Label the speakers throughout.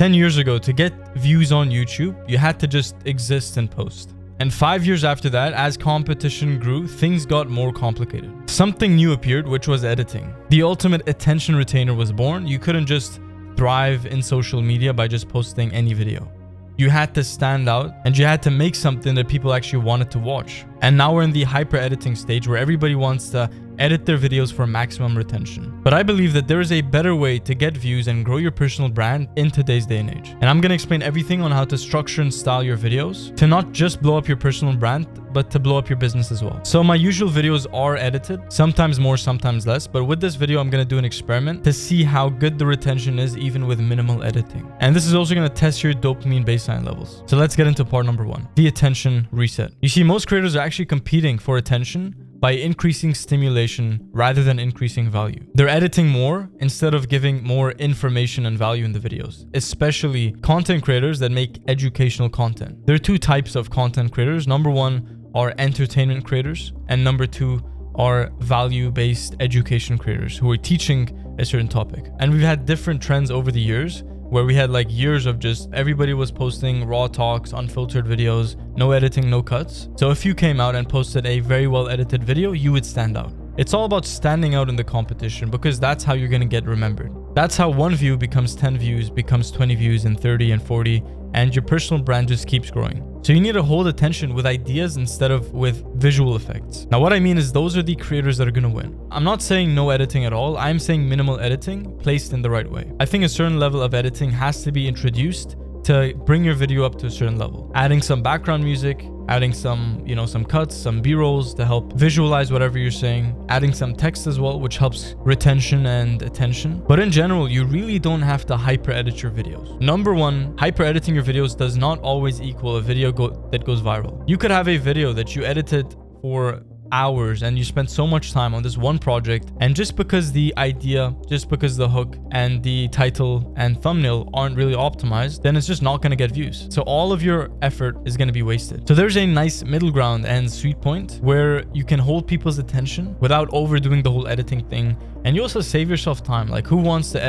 Speaker 1: 10 years ago, to get views on YouTube, you had to just exist and post. And 5 years after that, as competition grew, things got more complicated. Something new appeared, which was editing. The ultimate attention retainer was born. You couldn't just thrive in social media by just posting any video. You had to stand out and you had to make something that people actually wanted to watch. And now we're in the hyper editing stage where everybody wants to edit their videos for maximum retention. But I believe that there is a better way to get views and grow your personal brand in today's day and age. And I'm going to explain everything on how to structure and style your videos to not just blow up your personal brand, but to blow up your business as well. So my usual videos are edited, sometimes more, sometimes less. But with this video, I'm going to do an experiment to see how good the retention is even with minimal editing. And this is also going to test your dopamine baseline levels. So let's get into part number 1, the attention reset. You see, most creators are actually competing for attention by increasing stimulation rather than increasing value. They're editing more instead of giving more information and value in the videos, especially content creators that make educational content. There are 2 types of content creators. Number 1 are entertainment creators, and number 2 are value-based education creators who are teaching a certain topic. And we've had different trends over the years where we had like years of just everybody was posting raw talks, unfiltered videos, no editing, no cuts. So if you came out and posted a very well edited video, you would stand out. It's all about standing out in the competition because that's how you're going to get remembered. That's how 1 view becomes 10 views, becomes 20 views, and 30 and 40, and your personal brand just keeps growing. So you need to hold attention with ideas instead of with visual effects. Now, what I mean is those are the creators that are going to win. I'm not saying no editing at all. I'm saying minimal editing placed in the right way. I think a certain level of editing has to be introduced to bring your video up to a certain level. Adding some background music, adding some, some cuts, some B-rolls to help visualize whatever you're saying, adding some text as well, which helps retention and attention. But in general, you really don't have to hyper edit your videos. Number 1, hyper editing your videos does not always equal a video that goes viral. You could have a video that you edited for hours and you spent so much time on this one project, and just because the idea, just because the hook and the title and thumbnail aren't really optimized, then it's just not going to get views. So all of your effort is going to be wasted. So there's a nice middle ground and sweet point where you can hold people's attention without overdoing the whole editing thing, and you also save yourself time. Like, who wants to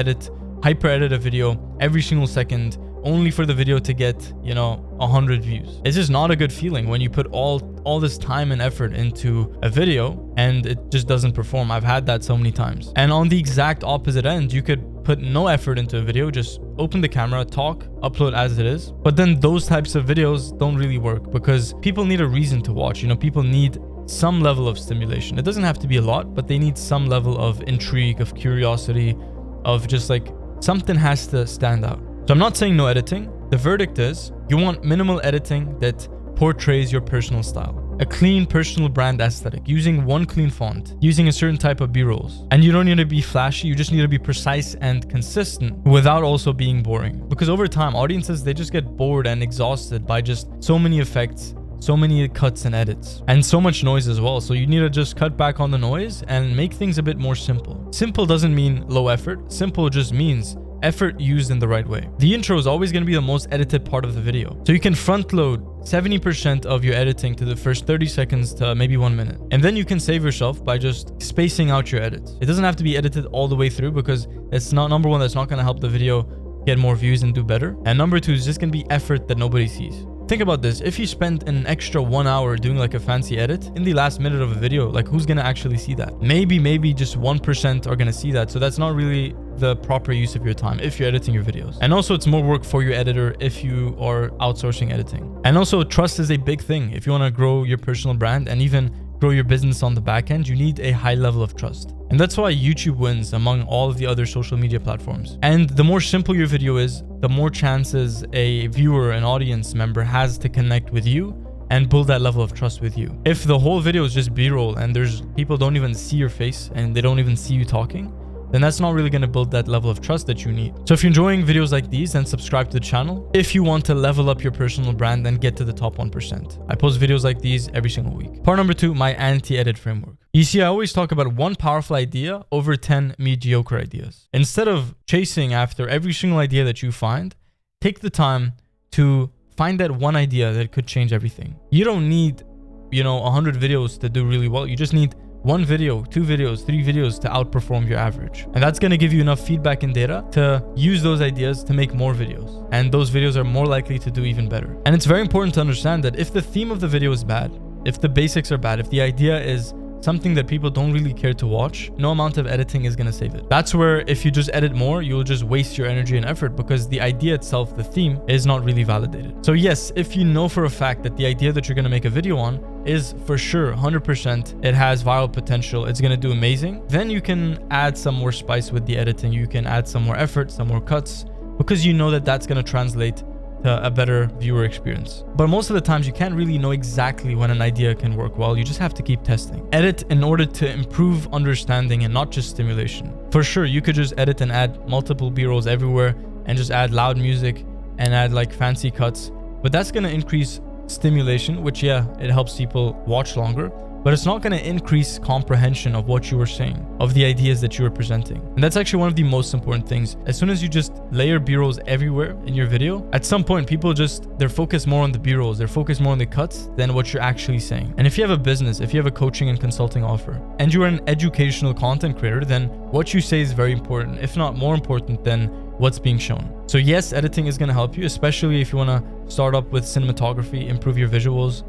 Speaker 1: hyper edit a video every single second only for the video to get 100 views? It's just not a good feeling when you put all this time and effort into a video and it just doesn't perform. I've had that so many times. And on the exact opposite end, you could put no effort into a video, just open the camera, talk, upload as it is. But then those types of videos don't really work because people need a reason to watch. People need some level of stimulation. It doesn't have to be a lot, but they need some level of intrigue, of curiosity, of just like something has to stand out. So I'm not saying no editing. The verdict is you want minimal editing that portrays your personal style. A clean personal brand aesthetic, using one clean font, using a certain type of B-rolls. And you don't need to be flashy, you just need to be precise and consistent without also being boring. Because over time, audiences, they just get bored and exhausted by just so many effects, so many cuts and edits, and so much noise as well. So you need to just cut back on the noise and make things a bit more simple. Simple doesn't mean low effort. Simple just means effort used in the right way. The intro is always going to be the most edited part of the video. So you can front load 70% of your editing to the first 30 seconds to maybe 1 minute. And then you can save yourself by just spacing out your edits. It doesn't have to be edited all the way through because it's not, number 1, that's not going to help the video get more views and do better. And number 2 is just going to be effort that nobody sees. Think about this. If you spend an extra 1 hour doing like a fancy edit in the last minute of a video, like who's going to actually see that? Maybe just 1% are going to see that. So that's not really the proper use of your time if you're editing your videos. And also it's more work for your editor if you are outsourcing editing. And also trust is a big thing. If you want to grow your personal brand and even grow your business on the back end, you need a high level of trust. And that's why YouTube wins among all of the other social media platforms. And the more simple your video is, the more chances a viewer, an audience member has to connect with you and build that level of trust with you. If the whole video is just B-roll and there's people don't even see your face and they don't even see you talking, then that's not really going to build that level of trust that you need. So if you're enjoying videos like these, then subscribe to the channel if you want to level up your personal brand and get to the top 1%. I post videos like these every single week. Part number 2, my anti-edit framework. You see, I always talk about one powerful idea over 10 mediocre ideas. Instead of chasing after every single idea that you find, take the time to find that one idea that could change everything. You don't need, 100 videos to do really well. You just need 1 video, 2 videos, 3 videos to outperform your average. And that's going to give you enough feedback and data to use those ideas to make more videos. And those videos are more likely to do even better. And it's very important to understand that if the theme of the video is bad, if the basics are bad, if the idea is something that people don't really care to watch, no amount of editing is going to save it. That's where if you just edit more, you'll just waste your energy and effort because the idea itself, the theme, is not really validated. So yes, if you know for a fact that the idea that you're going to make a video on is for sure 100%, it has viral potential, it's going to do amazing, then you can add some more spice with the editing. You can add some more effort, some more cuts, because you know that that's going to translate to a better viewer experience. But most of the times you can't really know exactly when an idea can work well. You just have to keep testing. Edit in order to improve understanding and not just stimulation. For sure, you could just edit and add multiple B-rolls everywhere and just add loud music and add like fancy cuts. But that's going to increase stimulation, which yeah, it helps people watch longer. But it's not going to increase comprehension of what you were saying, of the ideas that you were presenting. And that's actually one of the most important things. As soon as you just layer B-rolls everywhere in your video, at some point people they're focused more on the B-rolls, they're focused more on the cuts than what you're actually saying. And if you have a business, if you have a coaching and consulting offer, and you're an educational content creator, then what you say is very important, if not more important than what's being shown. So yes, editing is going to help you, especially if you want to start up with cinematography, improve your visuals,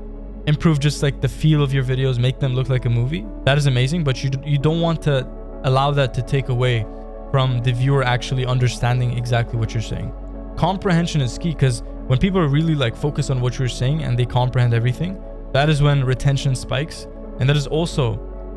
Speaker 1: improve just like the feel of your videos, make them look like a movie. That is amazing, but you don't want to allow that to take away from the viewer actually understanding exactly what you're saying. Comprehension is key, because when people are really like focused on what you're saying and they comprehend everything, that is when retention spikes, and that is also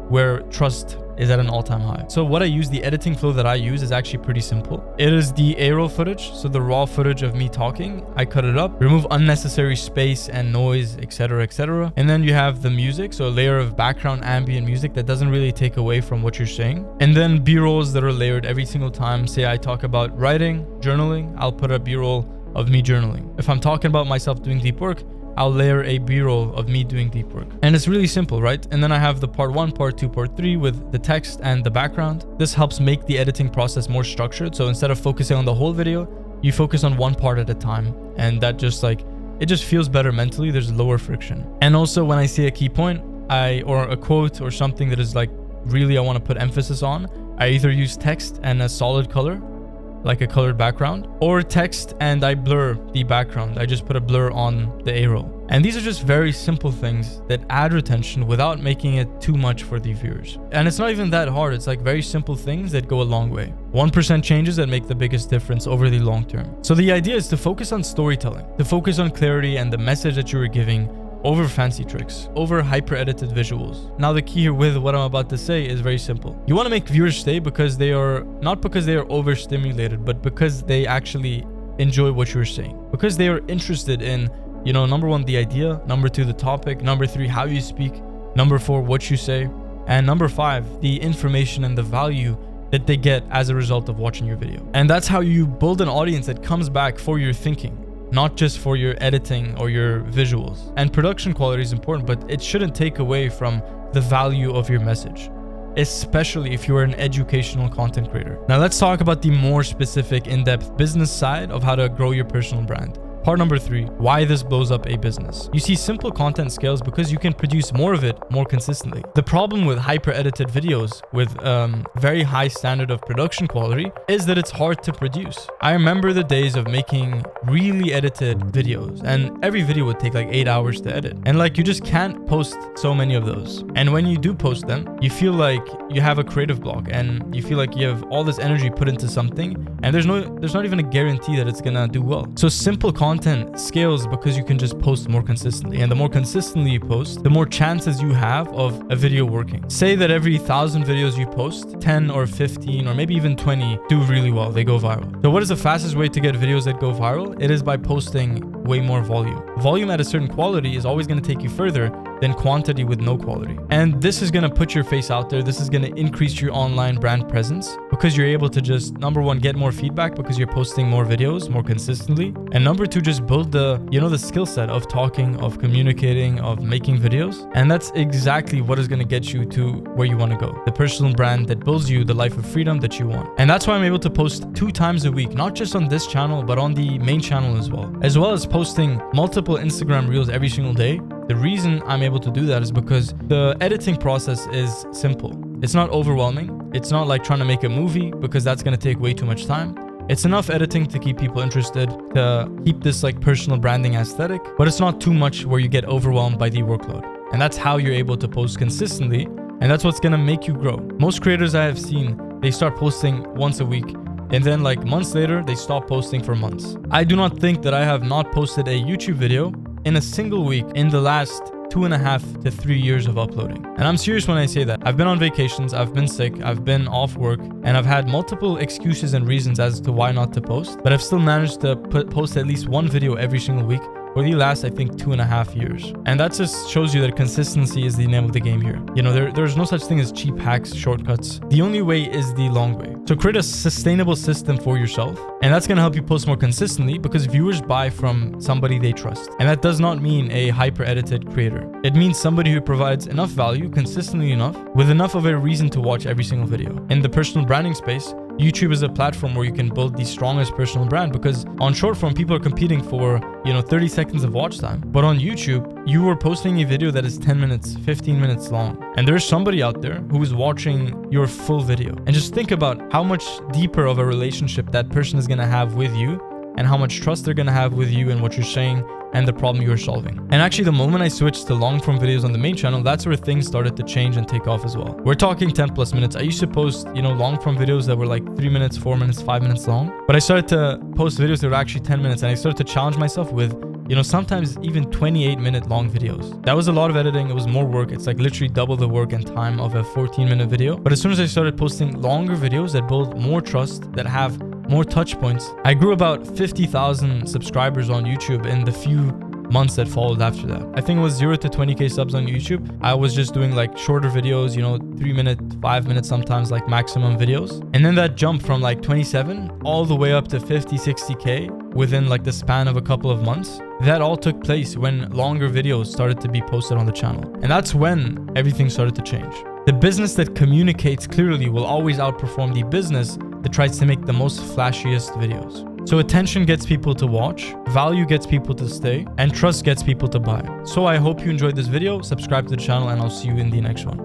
Speaker 1: where trust is at an all-time high. So what I use, the editing flow that I use is actually pretty simple. It is the A-roll footage, so the raw footage of me talking. I cut it up, remove unnecessary space and noise, etc., etc. And then you have the music, so a layer of background ambient music that doesn't really take away from what you're saying. And then B-rolls that are layered every single time. Say I talk about writing, journaling, I'll put a B-roll of me journaling. If I'm talking about myself doing deep work, I'll layer a B-roll of me doing deep work. And it's really simple, right? And then I have the part 1, part 2, part 3 with the text and the background. This helps make the editing process more structured. So instead of focusing on the whole video, you focus on one part at a time. And that just it just feels better mentally. There's lower friction. And also when I see a key point, or a quote or something that is like really I want to put emphasis on, I either use text and a solid color, like a colored background, or text and I blur the background. I just put a blur on the A-roll. And these are just very simple things that add retention without making it too much for the viewers. And it's not even that hard. It's like very simple things that go a long way. 1% changes that make the biggest difference over the long term. So the idea is to focus on storytelling, to focus on clarity and the message that you were giving, over fancy tricks, over hyper-edited visuals. Now the key here with what I'm about to say is very simple. You want to make viewers stay because they are, not because they are overstimulated, but because they actually enjoy what you're saying. Because they are interested in, number 1, the idea, number 2, the topic, number 3, how you speak, number 4, what you say, and number 5, the information and the value that they get as a result of watching your video. And that's how you build an audience that comes back for your thinking, not just for your editing or your visuals. And production quality is important, but it shouldn't take away from the value of your message, especially if you're an educational content creator. Now let's talk about the more specific, in-depth business side of how to grow your personal brand. Part number 3, why this blows up a business. You see, simple content scales because you can produce more of it more consistently. The problem with hyper-edited videos with very high standard of production quality is that it's hard to produce. I remember the days of making really edited videos, and every video would take like 8 hours to edit. And you just can't post so many of those. And when you do post them, you feel like you have a creative block and you feel like you have all this energy put into something, and there's not even a guarantee that it's gonna do well. So simple content scales because you can just post more consistently, and the more consistently you post, the more chances you have of a video working. Say that every 1,000 videos you post, 10 or 15 or maybe even 20 do really well, they go viral. So what is the fastest way to get videos that go viral? It is by posting way more volume. Volume at a certain quality is always going to take you further than quantity with no quality. And this is going to put your face out there. This is going to increase your online brand presence because you're able to just, number 1, get more feedback because you're posting more videos more consistently. And number 2, just build the skill set of talking, of communicating, of making videos. And that's exactly what is going to get you to where you want to go. The personal brand that builds you the life of freedom that you want. And that's why I'm able to post 2 times a week, not just on this channel, but on the main channel as well as posting multiple Instagram reels every single day. The reason I'm able to do that is because the editing process is simple. It's not overwhelming. It's not like trying to make a movie, because that's going to take way too much time. It's enough editing to keep people interested, to keep this like personal branding aesthetic, but it's not too much where you get overwhelmed by the workload. And that's how you're able to post consistently, and that's what's going to make you grow. Most creators I have seen, they start posting once a week, and then like months later, they stop posting for months. I do not think that I have not posted a YouTube video in a single week in the last 2.5 to 3 years of uploading. And I'm serious when I say that. I've been on vacations, I've been sick, I've been off work, and I've had multiple excuses and reasons as to why not to post, but I've still managed to post at least one video every single week for the last, I think, 2.5 years. And that just shows you that consistency is the name of the game here. You know, there's no such thing as cheap hacks, shortcuts. The only way is the long way. So create a sustainable system for yourself, and that's gonna help you post more consistently, because viewers buy from somebody they trust. And that does not mean a hyper-edited creator. It means somebody who provides enough value consistently enough, with enough of a reason to watch every single video. In the personal branding space, YouTube is a platform where you can build the strongest personal brand, because on short form, people are competing for, 30 seconds of watch time. But on YouTube, you are posting a video that is 10 minutes, 15 minutes long. And there's somebody out there who is watching your full video. And just think about how much deeper of a relationship that person is going to have with you, and how much trust they're going to have with you and what you're saying and the problem you're solving. And actually, the moment I switched to long form videos on the main channel, that's where things started to change and take off as well. We're talking 10 plus minutes. I used to post, long form videos that were like 3 minutes, 4 minutes, 5 minutes long. But I started to post videos that were actually 10 minutes, and I started to challenge myself with, sometimes even 28-minute long videos. That was a lot of editing. It was more work. It's like literally double the work and time of a 14-minute video. But as soon as I started posting longer videos that build more trust, that have more touch points, I grew about 50,000 subscribers on YouTube in the few months that followed after that. I think it was 0 to 20k subs on YouTube. I was just doing like shorter videos, 3 minute, 5 minutes, sometimes like maximum videos. And then that jumped from like 27 all the way up to 50, 60k within like the span of a couple of months. That all took place when longer videos started to be posted on the channel. And that's when everything started to change. The business that communicates clearly will always outperform the business that tries to make the most flashiest videos. So attention gets people to watch, value gets people to stay, and trust gets people to buy. So I hope you enjoyed this video. Subscribe to the channel, and I'll see you in the next one.